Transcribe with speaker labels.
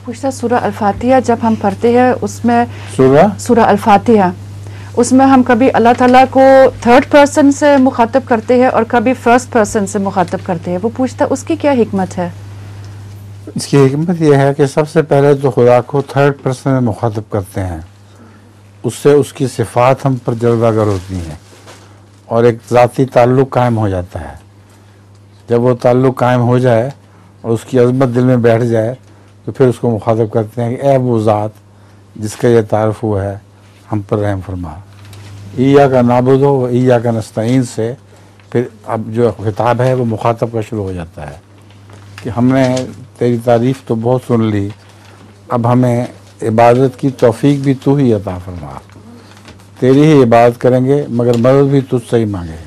Speaker 1: पूछता सूरह अल-फातिहा जब हम पढ़ते हैं उसमें
Speaker 2: सूरह
Speaker 1: अल-फातिहा उसमें हम कभी अल्लाह ताला को थर्ड पर्सन से मुखातब करते हैं और कभी फर्स्ट पर्सन से मुखातब करते हैं। वो पूछता उसकी क्या हिकमत है?
Speaker 2: इसकी हिकमत यह है कि सबसे पहले तो खुदा को थर्ड पर्सन में मुखातब करते हैं, उससे उसकी सिफ़ात हम पर जलवागर होती हैं और एक ज़ाती ताल्लुक़ कायम हो जाता है। जब वो ताल्लुक़ कायम हो जाए और उसकी अज़मत दिल में बैठ जाए तो फिर उसको मुखातब करते हैं कि ए वो ज़ात जिसका यह तारफ़ हुआ है, हम पर रहम फरमा। ईया का नाबुदो व ईया का नस्तईन से फिर अब जो खिताब है वो मुखातब का शुरू हो जाता है कि हमने तेरी तारीफ़ तो बहुत सुन ली, अब हमें इबादत की तौफीक भी तू ही अता फरमा। तेरी ही इबादत करेंगे मगर मदद भी तुझसे ही मांगे।